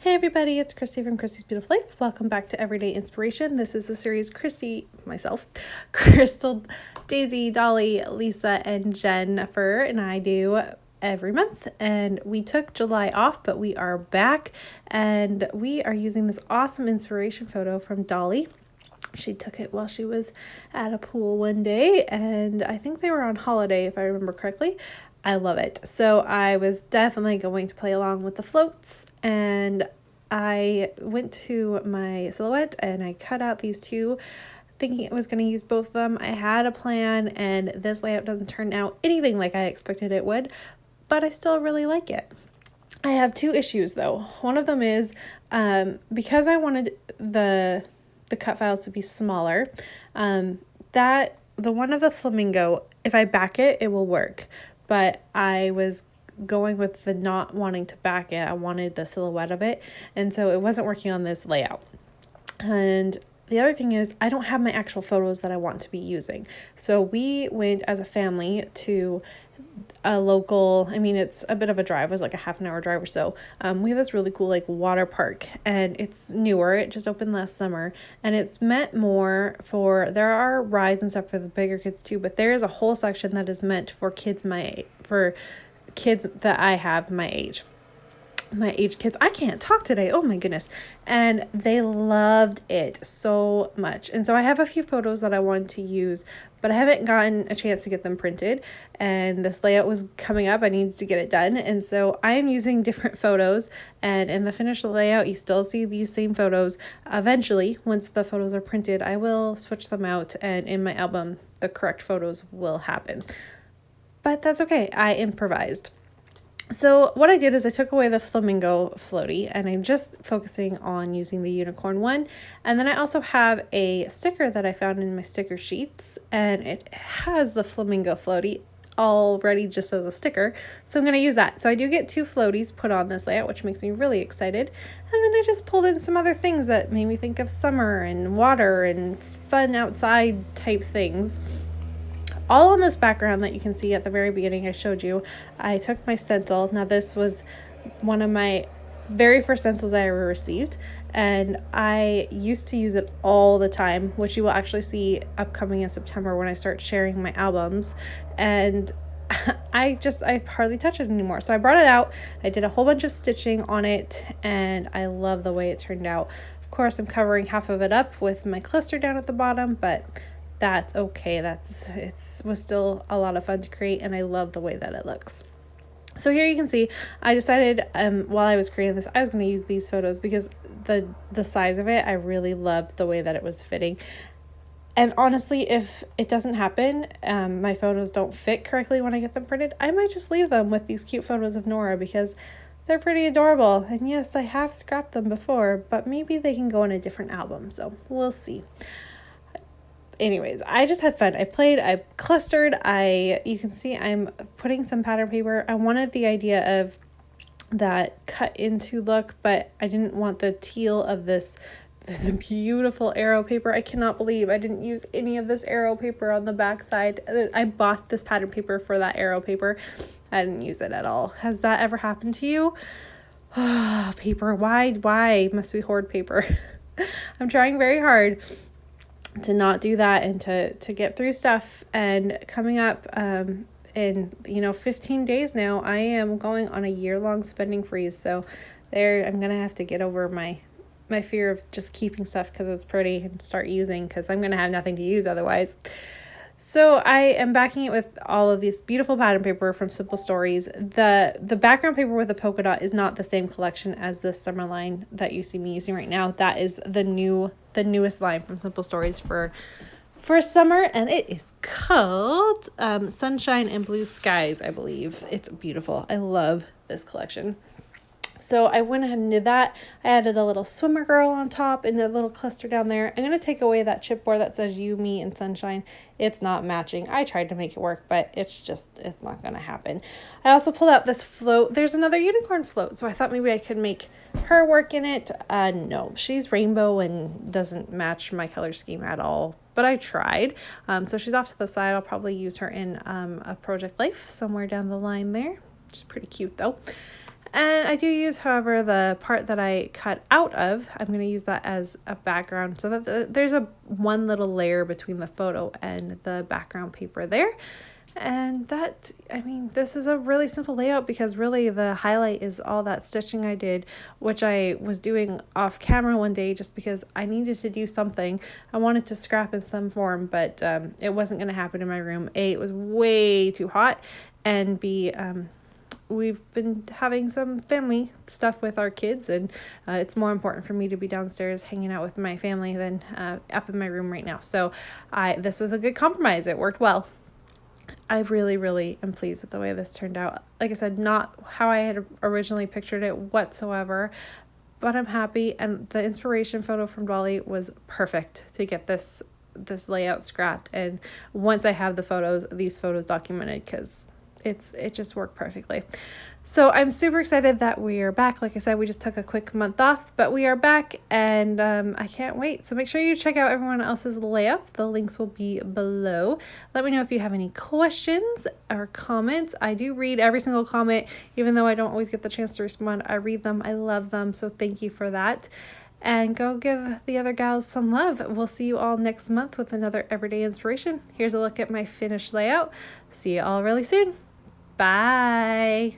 Hey everybody, it's Christy from Christy's Beautiful Life. Welcome back to Everyday Inspiration. This is the series Crystal, Daisy, Dolly, Lisa, and Jennifer and I do every month. And we took July off, but we are back and we are using this awesome inspiration photo from Dolly. She took it while she was at a pool one day, and I think they were on holiday if I remember correctly. I love it. So I was definitely going to play along with the floats, and I went to my silhouette and I cut out these two thinking I was going to use both of them. I had a plan, and this layout doesn't turn out anything like I expected it would, but I still really like it. I have two issues though. One of them is because I wanted the cut files to be smaller, that the one of the flamingo, if I back it, it will work. But I was going with the not wanting to back it. I wanted the silhouette of it. And so it wasn't working on this layout. And the other thing is I don't have my actual photos that I want to be using. So we went as a family to a local, it's a bit of a drive. It was like a half an hour drive or so. We have this really cool like water park, and it's newer. It just opened last summer, and it's meant more for, there are rides and stuff for the bigger kids too, but there is a whole section that is meant for kids for kids that I have my age kids. I can't talk today. Oh my goodness. And they loved it so much. And so I have a few photos that I wanted to use, but I haven't gotten a chance to get them printed. And this layout was coming up. I needed to get it done. And so I am using different photos. And in the finished layout, you still see these same photos. Eventually, once the photos are printed, I will switch them out. And in my album, the correct photos will happen. But that's okay. I improvised. So what I did is I took away the flamingo floaty, and I'm just focusing on using the unicorn one. And then I also have a sticker that I found in my sticker sheets, and it has the flamingo floaty already just as a sticker. So I'm going to use that. So I do get two floaties put on this layout, which makes me really excited. And then I just pulled in some other things that made me think of summer and water and fun outside type things. All on this background that you can see at the very beginning I showed you, I took my stencil. Now this was one of my very first stencils I ever received, and I used to use it all the time, which you will actually see upcoming in September when I start sharing my albums. And I hardly touch it anymore. So I brought it out, I did a whole bunch of stitching on it, and I love the way it turned out. Of course, I'm covering half of it up with my cluster down at the bottom, but that's okay. It was still a lot of fun to create, and I love the way that it looks. So here you can see I decided while I was creating this, I was going to use these photos because the size of it, I really loved the way that it was fitting. And honestly, if it doesn't happen, my photos don't fit correctly when I get them printed, I might just leave them with these cute photos of Nora because they're pretty adorable. And yes, I have scrapped them before, but maybe they can go in a different album. So we'll see. Anyways, I just had fun. I played, I clustered, you can see I'm putting some pattern paper. I wanted the idea of that cut into look, but I didn't want the teal of this beautiful arrow paper. I cannot believe I didn't use any of this arrow paper on the back side. I bought this pattern paper for that arrow paper. I didn't use it at all. Has that ever happened to you? Paper, why must we hoard paper? I'm trying very hard to not do that and to get through stuff. And coming up in 15 days now, I am going on a year-long spending freeze. So I'm gonna have to get over my fear of just keeping stuff because it's pretty and start using, because I'm gonna have nothing to use otherwise. So I am backing it with all of this beautiful pattern paper from Simple Stories. The background paper with the polka dot is not the same collection as the summer line that you see me using right now. That is the newest line from Simple Stories for summer, and it is called Sunshine and Blue Skies, I believe. It's beautiful. I love this collection. So I went ahead and did that. I added a little swimmer girl on top and a little cluster down there. I'm going to take away that chipboard that says you, me, and sunshine. It's not matching. I tried to make it work, but it's not going to happen. I also pulled out this float. There's another unicorn float, so I thought maybe I could make her work in it. No, she's rainbow and doesn't match my color scheme at all, but I tried. So she's off to the side. I'll probably use her in a Project Life somewhere down the line there. She's pretty cute though. And I do use, however, the part that I cut out of, I'm going to use that as a background so that there's one little layer between the photo and the background paper there. And that, I mean, this is a really simple layout because really the highlight is all that stitching I did, which I was doing off camera one day just because I needed to do something. I wanted to scrap in some form, but it wasn't going to happen in my room. A, it was way too hot, and B, we've been having some family stuff with our kids, and it's more important for me to be downstairs hanging out with my family than up in my room right now. So this was a good compromise. It worked well. I really, really am pleased with the way this turned out. Like I said, not how I had originally pictured it whatsoever, but I'm happy. And the inspiration photo from Dolly was perfect to get this layout scrapped. And once I have these photos documented, because it just worked perfectly. So I'm super excited that we are back. Like I said, we just took a quick month off, but we are back, and I can't wait. So make sure you check out everyone else's layouts. The links will be below. Let me know if you have any questions or comments. I do read every single comment, even though I don't always get the chance to respond. I read them. I love them. So thank you for that. And go give the other gals some love. We'll see you all next month with another Everyday Inspiration. Here's a look at my finished layout. See you all really soon. Bye.